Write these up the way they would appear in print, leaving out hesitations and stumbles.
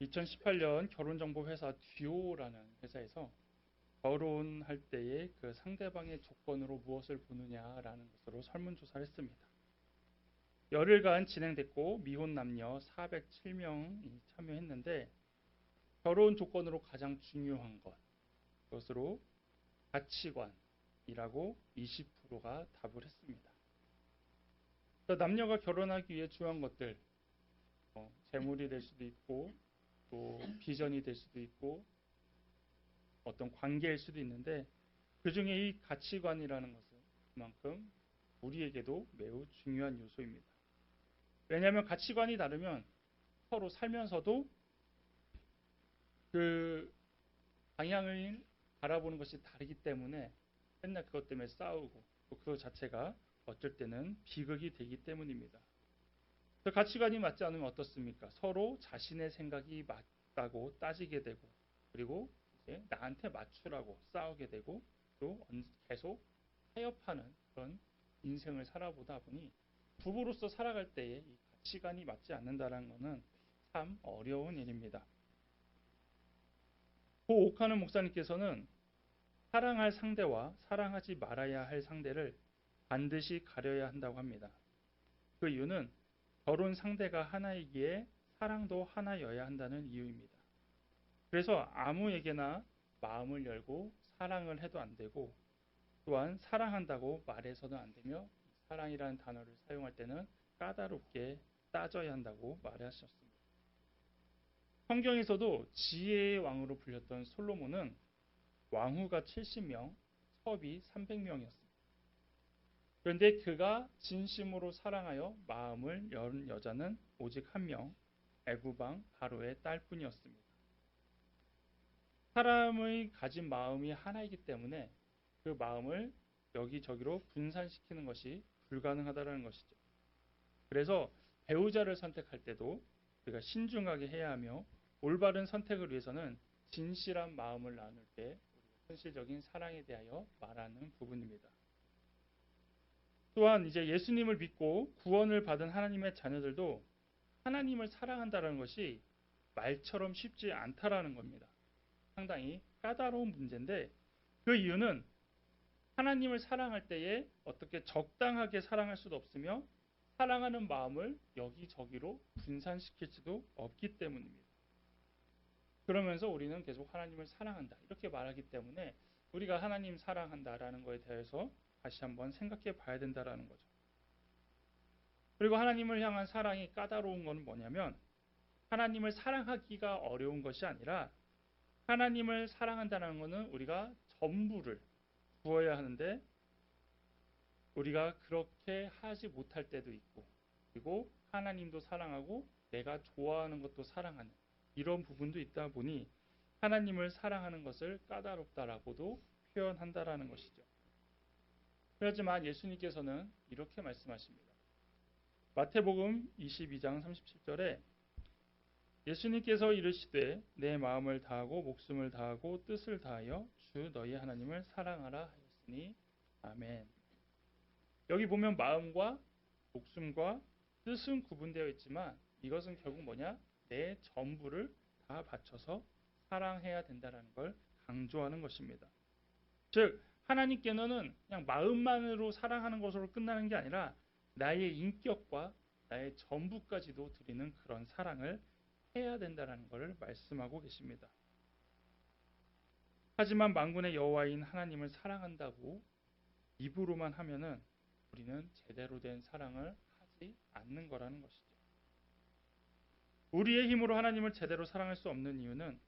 2018년 결혼정보회사 듀오라는 회사에서 결혼할 때의 그 상대방의 조건으로 무엇을 보느냐라는 것으로 설문조사를 했습니다. 열흘간 진행됐고 미혼 남녀 407명이 참여했는데 결혼 조건으로 가장 중요한 것, 그것으로 가치관이라고 20%가 답을 했습니다. 남녀가 결혼하기 위해 중요한 것들, 재물이 될 수도 있고 또 비전이 될 수도 있고 어떤 관계일 수도 있는데 그 중에 이 가치관이라는 것은 그만큼 우리에게도 매우 중요한 요소입니다. 왜냐하면 가치관이 다르면 서로 살면서도 그 방향을 바라보는 것이 다르기 때문에 맨날 그것 때문에 싸우고 또 그것 자체가 어쩔 때는 비극이 되기 때문입니다. 가치관이 맞지 않으면 어떻습니까? 서로 자신의 생각이 맞다고 따지게 되고 그리고 이제 나한테 맞추라고 싸우게 되고 또 계속 타협하는 그런 인생을 살아보다 보니 부부로서 살아갈 때에 이 가치관이 맞지 않는다는 것은 참 어려운 일입니다. 고 오카는 목사님께서는 사랑할 상대와 사랑하지 말아야 할 상대를 반드시 가려야 한다고 합니다. 그 이유는 결혼 상대가 하나이기에 사랑도 하나여야 한다는 이유입니다. 그래서 아무에게나 마음을 열고 사랑을 해도 안 되고 또한 사랑한다고 말해서는 안 되며 사랑이라는 단어를 사용할 때는 까다롭게 따져야 한다고 말하셨습니다. 성경에서도 지혜의 왕으로 불렸던 솔로몬은 왕후가 70명, 첩이 300명이었습니다. 그런데 그가 진심으로 사랑하여 마음을 연 여자는 오직 한 명, 애구방 바로의 딸뿐이었습니다. 사람의 가진 마음이 하나이기 때문에 그 마음을 여기저기로 분산시키는 것이 불가능하다는 것이죠. 그래서 배우자를 선택할 때도 우리가 신중하게 해야 하며 올바른 선택을 위해서는 진실한 마음을 나눌 때 현실적인 사랑에 대하여 말하는 부분입니다. 또한 이제 예수님을 믿고 구원을 받은 하나님의 자녀들도 하나님을 사랑한다는 것이 말처럼 쉽지 않다라는 겁니다. 상당히 까다로운 문제인데 그 이유는 하나님을 사랑할 때에 어떻게 적당하게 사랑할 수도 없으며 사랑하는 마음을 여기저기로 분산시킬 수도 없기 때문입니다. 그러면서 우리는 계속 하나님을 사랑한다 이렇게 말하기 때문에 우리가 하나님 사랑한다라는 것에 대해서 다시 한번 생각해 봐야 된다라는 거죠. 그리고 하나님을 향한 사랑이 까다로운 것은 뭐냐면 하나님을 사랑하기가 어려운 것이 아니라 하나님을 사랑한다는 것은 우리가 전부를 부어야 하는데 우리가 그렇게 하지 못할 때도 있고 그리고 하나님도 사랑하고 내가 좋아하는 것도 사랑하는 이런 부분도 있다 보니 하나님을 사랑하는 것을 까다롭다라고도 표현한다라는 것이죠. 그렇지만 예수님께서는 이렇게 말씀하십니다. 마태복음 22장 37절에 예수님께서 이르시되 내 마음을 다하고 목숨을 다하고 뜻을 다하여 주 너희 하나님을 사랑하라 하였으니 아멘. 여기 보면 마음과 목숨과 뜻은 구분되어 있지만 이것은 결국 뭐냐? 내 전부를 다 바쳐서 사랑해야 된다는 걸 강조하는 것입니다. 즉 하나님께는 그냥 마음만으로 사랑하는 것으로 끝나는 게 아니라 나의 인격과 나의 전부까지도 드리는 그런 사랑을 해야 된다는 것을 말씀하고 계십니다. 하지만 만군의 여호와인 하나님을 사랑한다고 입으로만 하면은 우리는 제대로 된 사랑을 하지 않는 거라는 것이죠. 우리의 힘으로 하나님을 제대로 사랑할 수 없는 이유는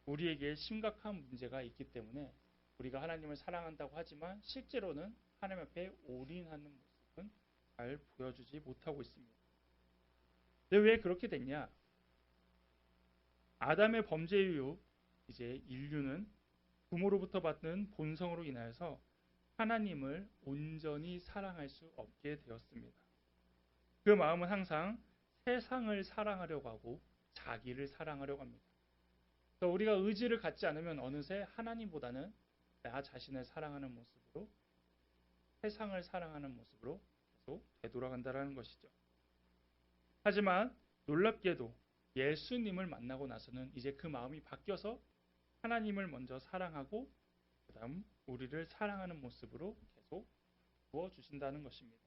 우리에게 심각한 문제가 있기 때문에 우리가 하나님을 사랑한다고 하지만 실제로는 하나님 앞에 올인하는 모습은 잘 보여주지 못하고 있습니다. 근데 왜 그렇게 됐냐? 아담의 범죄 이후 이제 인류는 부모로부터 받는 본성으로 인하여서 하나님을 온전히 사랑할 수 없게 되었습니다. 그 마음은 항상 세상을 사랑하려고 하고 자기를 사랑하려고 합니다. 그래서 우리가 의지를 갖지 않으면 어느새 하나님보다는 나 자신을 사랑하는 모습으로 세상을 사랑하는 모습으로 계속 되돌아간다는 것이죠. 하지만 놀랍게도 예수님을 만나고 나서는 이제 그 마음이 바뀌어서 하나님을 먼저 사랑하고 그다음 우리를 사랑하는 모습으로 계속 부어주신다는 것입니다.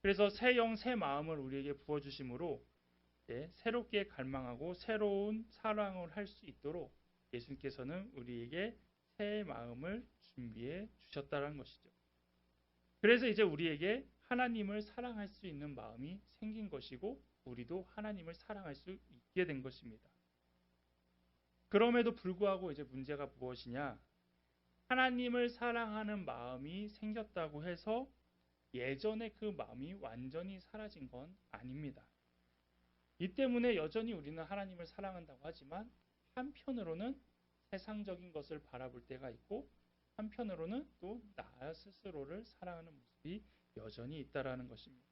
그래서 새 영, 새 마음을 우리에게 부어주심으로 새롭게 갈망하고 새로운 사랑을 할 수 있도록 예수님께서는 우리에게 새 마음을 준비해 주셨다는 것이죠. 그래서 이제 우리에게 하나님을 사랑할 수 있는 마음이 생긴 것이고 우리도 하나님을 사랑할 수 있게 된 것입니다. 그럼에도 불구하고 이제 문제가 무엇이냐? 하나님을 사랑하는 마음이 생겼다고 해서 예전의 그 마음이 완전히 사라진 건 아닙니다. 이 때문에 여전히 우리는 하나님을 사랑한다고 하지만 한편으로는 세상적인 것을 바라볼 때가 있고 한편으로는 또 나 스스로를 사랑하는 모습이 여전히 있다라는 것입니다.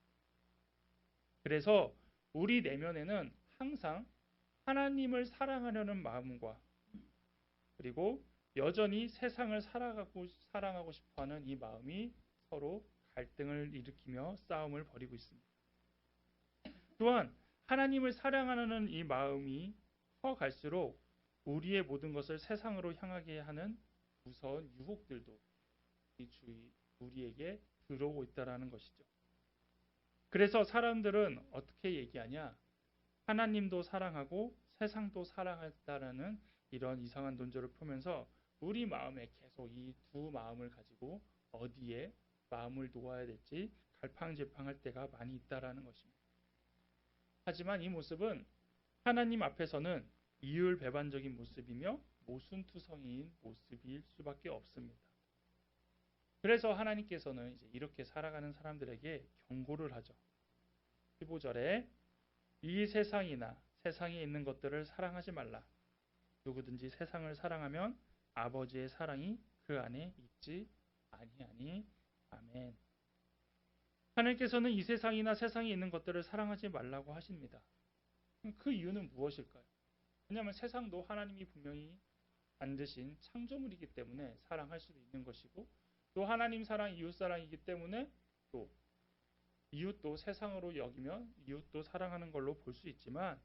그래서 우리 내면에는 항상 하나님을 사랑하려는 마음과 그리고 여전히 세상을 사랑하고 싶어하는 이 마음이 서로 갈등을 일으키며 싸움을 벌이고 있습니다. 또한 하나님을 사랑하는 이 마음이 커갈수록 우리의 모든 것을 세상으로 향하게 하는 무서운 유혹들도 우리에게 들어오고 있다는 것이죠. 그래서 사람들은 어떻게 얘기하냐? 하나님도 사랑하고 세상도 사랑한다라는 이런 이상한 논조를 펴면서 우리 마음에 계속 이 두 마음을 가지고 어디에 마음을 놓아야 될지 갈팡질팡할 때가 많이 있다라는 것입니다. 하지만 이 모습은 하나님 앞에서는 이율배반적인 모습이며 모순투성이인 모습일 수밖에 없습니다. 그래서 하나님께서는 이제 이렇게 살아가는 사람들에게 경고를 하죠. 15절에 이 세상이나 세상에 있는 것들을 사랑하지 말라. 누구든지 세상을 사랑하면 아버지의 사랑이 그 안에 있지 아니하니. 아멘. 하나님께서는 이 세상이나 세상에 있는 것들을 사랑하지 말라고 하십니다. 그 이유는 무엇일까요? 왜냐하면 세상도 하나님이 분명히 만드신 창조물이기 때문에 사랑할 수도 있는 것이고 또 하나님 사랑, 이웃 사랑이기 때문에 또 이웃도 세상으로 여기면 이웃도 사랑하는 걸로 볼 수 있지만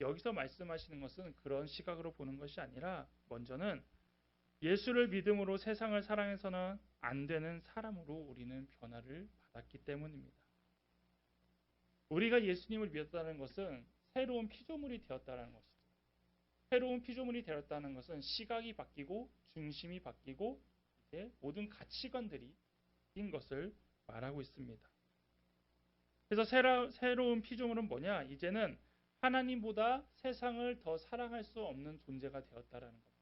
여기서 말씀하시는 것은 그런 시각으로 보는 것이 아니라 먼저는 예수를 믿음으로 세상을 사랑해서는 안 되는 사람으로 우리는 변화를 받았기 때문입니다. 우리가 예수님을 믿었다는 것은 새로운 피조물이 되었다는 것이죠. 새로운 피조물이 되었다는 것은 시각이 바뀌고 중심이 바뀌고 이제 모든 가치관들이 바뀐 것을 말하고 있습니다. 그래서 새로운 피조물은 뭐냐? 이제는 하나님보다 세상을 더 사랑할 수 없는 존재가 되었다라는 겁니다.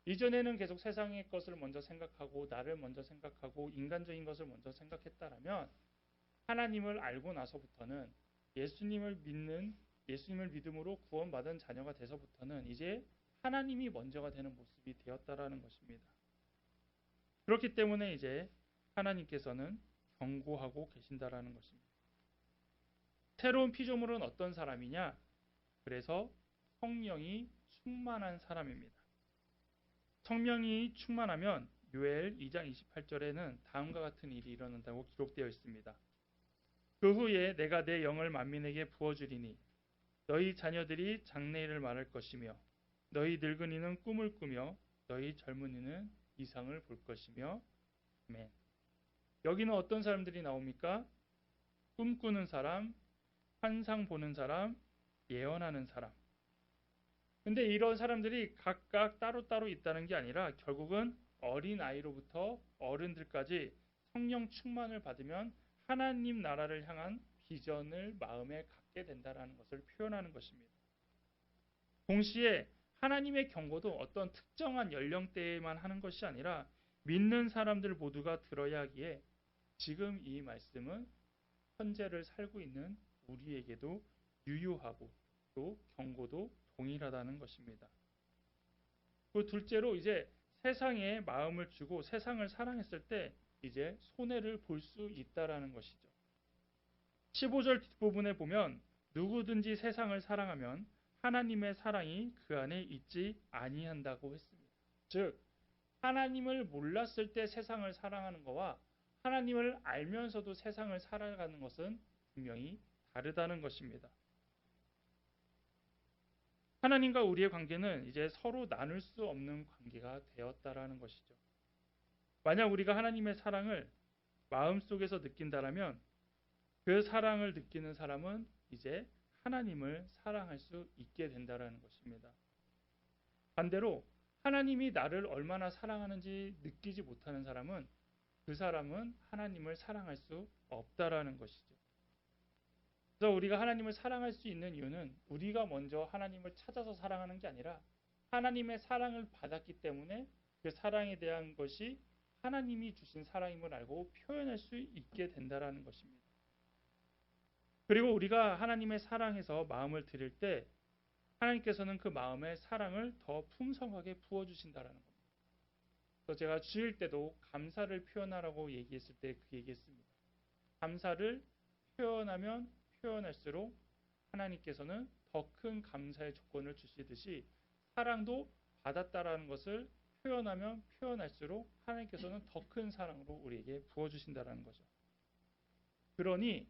이전에는 계속 세상의 것을 먼저 생각하고 나를 먼저 생각하고 인간적인 것을 먼저 생각했다라면 하나님을 알고 나서부터는 예수님을 믿음으로 구원받은 자녀가 돼서부터는 이제 하나님이 먼저가 되는 모습이 되었다라는 것입니다. 그렇기 때문에 이제 하나님께서는 경고하고 계신다라는 것입니다. 새로운 피조물은 어떤 사람이냐? 그래서 성령이 충만한 사람입니다. 성령이 충만하면 요엘 2장 28절에는 다음과 같은 일이 일어난다고 기록되어 있습니다. 그 후에 내가 내 영을 만민에게 부어주리니 너희 자녀들이 장래일을 말할 것이며 너희 늙은이는 꿈을 꾸며 너희 젊은이는 이상을 볼 것이며. 아멘. 여기는 어떤 사람들이 나옵니까? 꿈꾸는 사람, 환상 보는 사람, 예언하는 사람. 근데 이런 사람들이 각각 따로따로 있다는 게 아니라 결국은 어린아이로부터 어른들까지 성령 충만을 받으면 하나님 나라를 향한 비전을 마음에 갖게 된다는 것을 표현하는 것입니다. 동시에 하나님의 경고도 어떤 특정한 연령대에만 하는 것이 아니라 믿는 사람들 모두가 들어야 하기에 지금 이 말씀은 현재를 살고 있는 우리에게도 유효하고 또 경고도 동일하다는 것입니다. 그 둘째로 이제 세상에 마음을 주고 세상을 사랑했을 때 이제 손해를 볼 수 있다라는 것이죠. 15절 뒷부분에 보면 누구든지 세상을 사랑하면 하나님의 사랑이 그 안에 있지 아니한다고 했습니다. 즉 하나님을 몰랐을 때 세상을 사랑하는 것과 하나님을 알면서도 세상을 살아가는 것은 분명히 다르다는 것입니다. 하나님과 우리의 관계는 이제 서로 나눌 수 없는 관계가 되었다라는 것이죠. 만약 우리가 하나님의 사랑을 마음속에서 느낀다라면 그 사랑을 느끼는 사람은 이제 하나님을 사랑할 수 있게 된다라는 것입니다. 반대로 하나님이 나를 얼마나 사랑하는지 느끼지 못하는 사람은 그 사람은 하나님을 사랑할 수 없다라는 것이죠. 그래서 우리가 하나님을 사랑할 수 있는 이유는 우리가 먼저 하나님을 찾아서 사랑하는 게 아니라 하나님의 사랑을 받았기 때문에 그 사랑에 대한 것이 하나님이 주신 사랑임을 알고 표현할 수 있게 된다라는 것입니다. 그리고 우리가 하나님의 사랑에서 마음을 드릴 때 하나님께서는 그 마음에 사랑을 더 풍성하게 부어주신다라는 겁니다. 그래서 제가 주일 때도 감사를 표현하라고 얘기했을 때 그 얘기했습니다. 감사를 표현하면 표현할수록 하나님께서는 더 큰 감사의 조건을 주시듯이 사랑도 받았다라는 것을 표현하면 표현할수록 하나님께서는 더 큰 사랑으로 우리에게 부어주신다라는 거죠. 그러니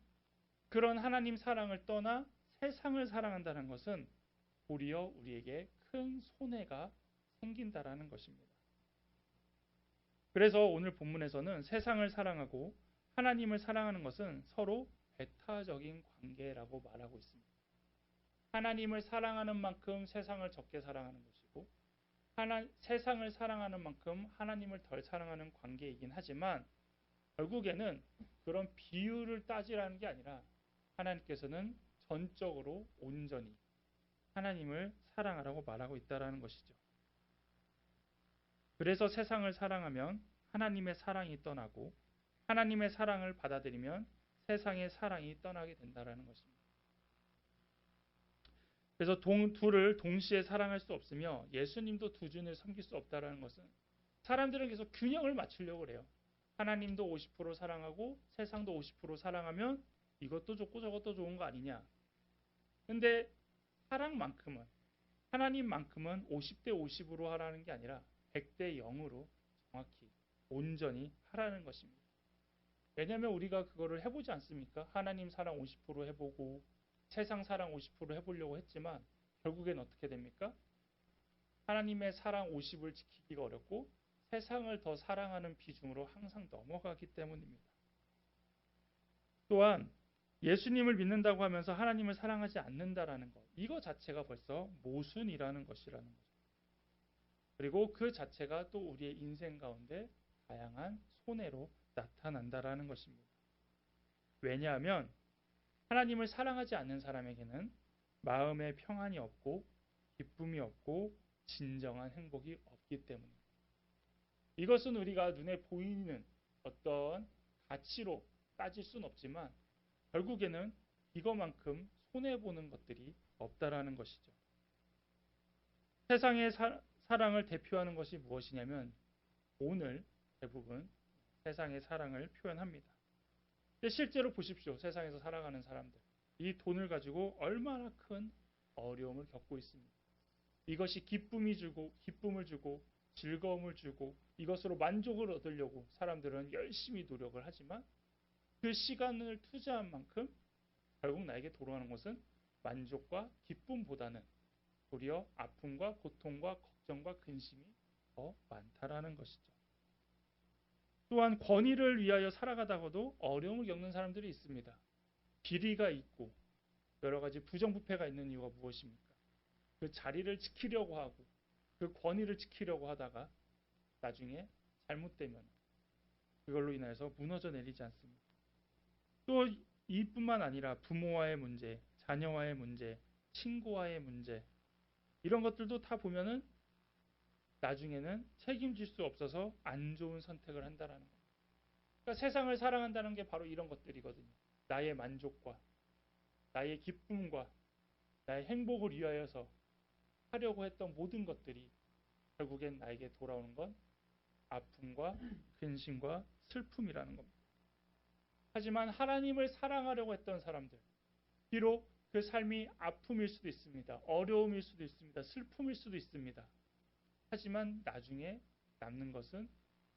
그런 하나님 사랑을 떠나 세상을 사랑한다는 것은 도리어 우리에게 큰 손해가 생긴다라는 것입니다. 그래서 오늘 본문에서는 세상을 사랑하고 하나님을 사랑하는 것은 서로 배타적인 관계라고 말하고 있습니다. 하나님을 사랑하는 만큼 세상을 적게 사랑하는 것이고 세상을 사랑하는 만큼 하나님을 덜 사랑하는 관계이긴 하지만 결국에는 그런 비율을 따지라는 게 아니라 하나님께서는 전적으로 온전히 하나님을 사랑하라고 말하고 있다는 것이죠. 그래서 세상을 사랑하면 하나님의 사랑이 떠나고 하나님의 사랑을 받아들이면 세상의 사랑이 떠나게 된다는 것입니다. 그래서 둘을 동시에 사랑할 수 없으며 예수님도 두 주를 섬길 수 없다는 것은 사람들은 계속 균형을 맞추려고 그래요. 하나님도 50% 사랑하고 세상도 50% 사랑하면 이것도 좋고 저것도 좋은 거 아니냐. 근데 사랑만큼은 하나님만큼은 50대 50으로 하라는 게 아니라 100대 0으로 정확히 온전히 하라는 것입니다. 왜냐하면 우리가 그거를 해보지 않습니까? 하나님 사랑 50% 해보고 세상 사랑 50% 해보려고 했지만 결국엔 어떻게 됩니까? 하나님의 사랑 50을 지키기가 어렵고 세상을 더 사랑하는 비중으로 항상 넘어가기 때문입니다. 또한 예수님을 믿는다고 하면서 하나님을 사랑하지 않는다라는 것, 이거 자체가 벌써 모순이라는 것이라는 거죠. 그리고 그 자체가 또 우리의 인생 가운데 다양한 손해로 나타난다라는 것입니다. 왜냐하면 하나님을 사랑하지 않는 사람에게는 마음의 평안이 없고 기쁨이 없고 진정한 행복이 없기 때문입니다. 이것은 우리가 눈에 보이는 어떤 가치로 따질 수는 없지만 결국에는 이것만큼 손해보는 것들이 없다라는 것이죠. 세상의 사랑을 대표하는 것이 무엇이냐면 오늘 대부분 세상의 사랑을 표현합니다. 근데 실제로 보십시오. 세상에서 살아가는 사람들. 이 돈을 가지고 얼마나 큰 어려움을 겪고 있습니다. 이것이 기쁨을 주고 즐거움을 주고 이것으로 만족을 얻으려고 사람들은 열심히 노력을 하지만 그 시간을 투자한 만큼 결국 나에게 돌아오는 것은 만족과 기쁨보다는 도리어 아픔과 고통과 걱정과 근심이 더 많다라는 것이죠. 또한 권위를 위하여 살아가다가도 어려움을 겪는 사람들이 있습니다. 비리가 있고 여러 가지 부정부패가 있는 이유가 무엇입니까? 그 자리를 지키려고 하고 그 권위를 지키려고 하다가 나중에 잘못되면 그걸로 인해서 무너져 내리지 않습니다. 또 이뿐만 아니라 부모와의 문제, 자녀와의 문제, 친구와의 문제 이런 것들도 다 보면은 나중에는 책임질 수 없어서 안 좋은 선택을 한다라는 겁니다. 그러니까 세상을 사랑한다는 게 바로 이런 것들이거든요. 나의 만족과 나의 기쁨과 나의 행복을 위하여서 하려고 했던 모든 것들이 결국엔 나에게 돌아오는 건 아픔과 근심과 슬픔이라는 겁니다. 하지만 하나님을 사랑하려고 했던 사람들, 비록 그 삶이 아픔일 수도 있습니다. 어려움일 수도 있습니다. 슬픔일 수도 있습니다. 하지만 나중에 남는 것은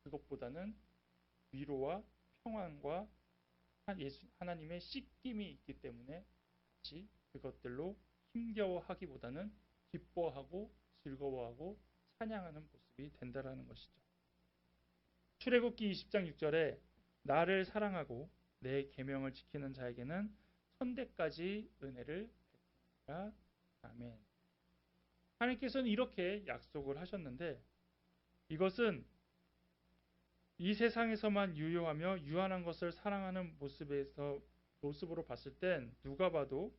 그것보다는 위로와 평안과 하나님의 씻김이 있기 때문에 같이 그것들로 힘겨워하기보다는 기뻐하고 즐거워하고 찬양하는 모습이 된다라는 것이죠. 출애굽기 20장 6절에 나를 사랑하고 내 계명을 지키는 자에게는 천대까지 은혜를 베푸리라. 아멘. 하나님께서는 이렇게 약속을 하셨는데 이것은 이 세상에서만 유효하며 유한한 것을 사랑하는 모습으로 봤을 땐 누가 봐도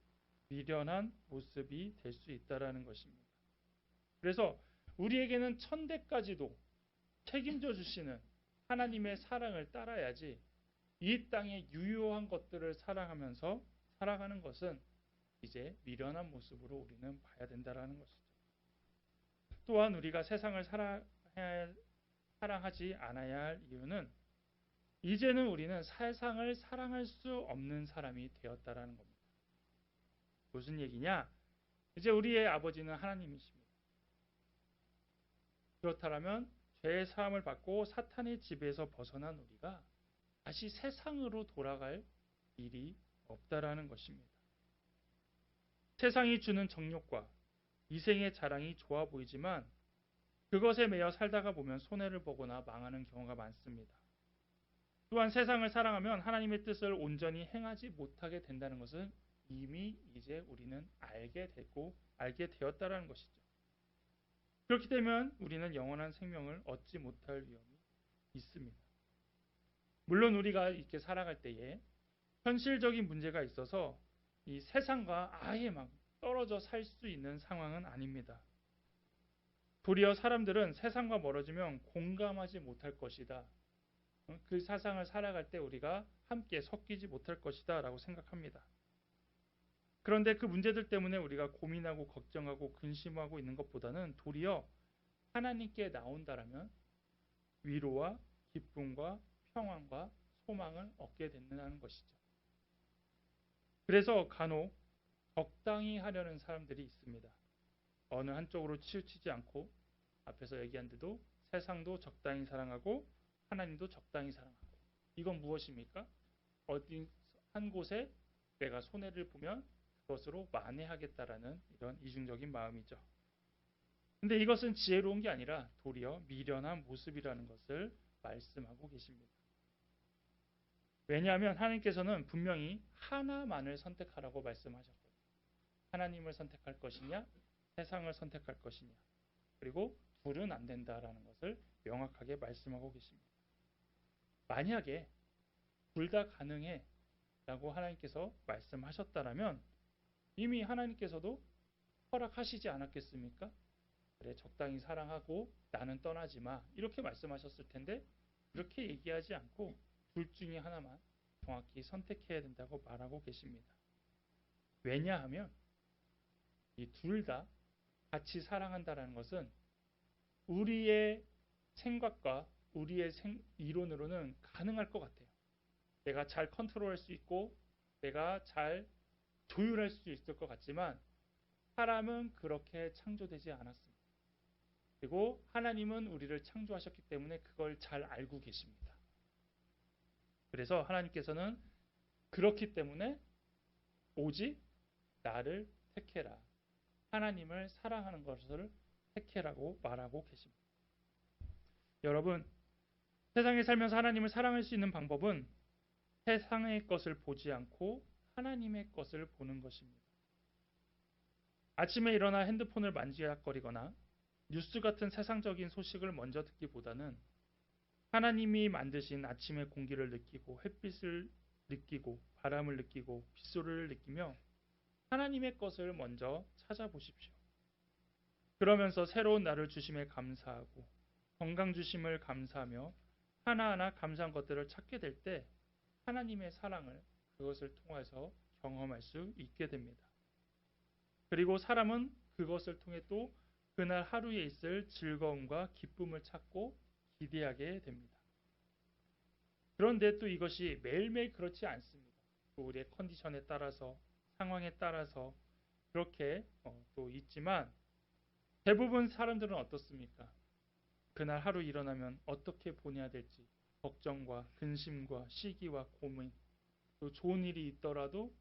미련한 모습이 될 수 있다라는 것입니다. 그래서 우리에게는 천대까지도 책임져 주시는 하나님의 사랑을 따라야지 이 땅의 유효한 것들을 사랑하면서 살아가는 것은 이제 미련한 모습으로 우리는 봐야 된다라는 것이죠. 또한 우리가 세상을 사랑하지 않아야 할 이유는 이제는 우리는 세상을 사랑할 수 없는 사람이 되었다라는 겁니다. 무슨 얘기냐? 이제 우리의 아버지는 하나님이십니다. 그렇다면 죄의 사함을 받고 사탄의 지배에서 벗어난 우리가 다시 세상으로 돌아갈 일이 없다라는 것입니다. 세상이 주는 정욕과 이생의 자랑이 좋아 보이지만 그것에 매여 살다가 보면 손해를 보거나 망하는 경우가 많습니다. 또한 세상을 사랑하면 하나님의 뜻을 온전히 행하지 못하게 된다는 것은 이미 이제 우리는 알게 되었다라는 것이죠. 그렇게 되면 우리는 영원한 생명을 얻지 못할 위험이 있습니다. 물론 우리가 이렇게 살아갈 때에 현실적인 문제가 있어서 이 세상과 아예 막 떨어져 살 수 있는 상황은 아닙니다. 도리어 사람들은 세상과 멀어지면 공감하지 못할 것이다. 그 세상을 살아갈 때 우리가 함께 섞이지 못할 것이다 라고 생각합니다. 그런데 그 문제들 때문에 우리가 고민하고 걱정하고 근심하고 있는 것보다는 도리어 하나님께 나온다라면 위로와 기쁨과 평안과 소망을 얻게 된다는 것이죠. 그래서 간혹 적당히 하려는 사람들이 있습니다. 어느 한쪽으로 치우치지 않고 앞에서 얘기한 대로 세상도 적당히 사랑하고 하나님도 적당히 사랑하고 이건 무엇입니까? 어디 한 곳에 내가 손해를 보면 그것으로 만회하겠다라는 이런 이중적인 마음이죠. 근데 이것은 지혜로운 게 아니라 도리어 미련한 모습이라는 것을 말씀하고 계십니다. 왜냐하면 하나님께서는 분명히 하나만을 선택하라고 말씀하셨거든요. 하나님을 선택할 것이냐 세상을 선택할 것이냐 그리고 둘은 안 된다라는 것을 명확하게 말씀하고 계십니다. 만약에 둘 다 가능해 라고 하나님께서 말씀하셨다라면 이미 하나님께서도 허락하시지 않았겠습니까? 그래 적당히 사랑하고 나는 떠나지 마 이렇게 말씀하셨을 텐데 그렇게 얘기하지 않고 둘 중에 하나만 정확히 선택해야 된다고 말하고 계십니다. 왜냐하면 이 둘 다 같이 사랑한다는 것은 우리의 생각과 우리의 이론으로는 가능할 것 같아요. 내가 잘 컨트롤할 수 있고 내가 잘 조율할 수 있을 것 같지만 사람은 그렇게 창조되지 않았습니다. 그리고 하나님은 우리를 창조하셨기 때문에 그걸 잘 알고 계십니다. 그래서 하나님께서는 그렇기 때문에 오직 나를 택해라. 하나님을 사랑하는 것을 택해라고 말하고 계십니다. 여러분, 세상에 살면서 하나님을 사랑할 수 있는 방법은 세상의 것을 보지 않고 하나님의 것을 보는 것입니다. 아침에 일어나 핸드폰을 만지작거리거나 뉴스 같은 세상적인 소식을 먼저 듣기보다는 하나님이 만드신 아침의 공기를 느끼고 햇빛을 느끼고 바람을 느끼고 빗소리를 느끼며 하나님의 것을 먼저 찾아보십시오. 그러면서 새로운 날을 주심에 감사하고 건강 주심을 감사하며 하나하나 감사한 것들을 찾게 될 때 하나님의 사랑을 그것을 통해서 경험할 수 있게 됩니다. 그리고 사람은 그것을 통해 또 그날 하루에 있을 즐거움과 기쁨을 찾고 기대하게 됩니다. 그런데 또 이것이 매일매일 그렇지 않습니다. 또 우리의 컨디션에 따라서 상황에 따라서 그렇게 또 있지만 대부분 사람들은 어떻습니까? 그날 하루 일어나면 어떻게 보내야 될지 걱정과 근심과 시기와 고민 또 좋은 일이 있더라도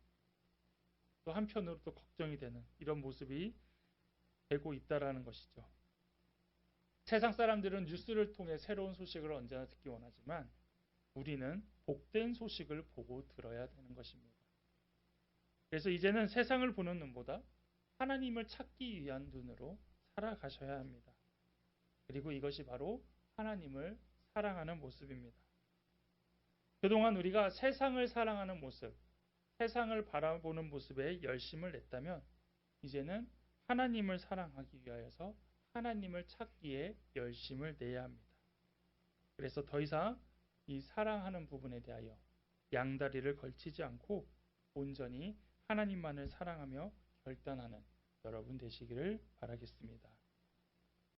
또 한편으로 또 걱정이 되는 이런 모습이 되고 있다라는 것이죠. 세상 사람들은 뉴스를 통해 새로운 소식을 언제나 듣기 원하지만 우리는 복된 소식을 보고 들어야 되는 것입니다. 그래서 이제는 세상을 보는 눈보다 하나님을 찾기 위한 눈으로 살아가셔야 합니다. 그리고 이것이 바로 하나님을 사랑하는 모습입니다. 그동안 우리가 세상을 사랑하는 모습, 세상을 바라보는 모습에 열심을 냈다면 이제는 하나님을 사랑하기 위하여서 하나님을 찾기에 열심을 내야 합니다. 그래서 더 이상 이 사랑하는 부분에 대하여 양다리를 걸치지 않고 온전히 하나님만을 사랑하며 결단하는 여러분 되시기를 바라겠습니다.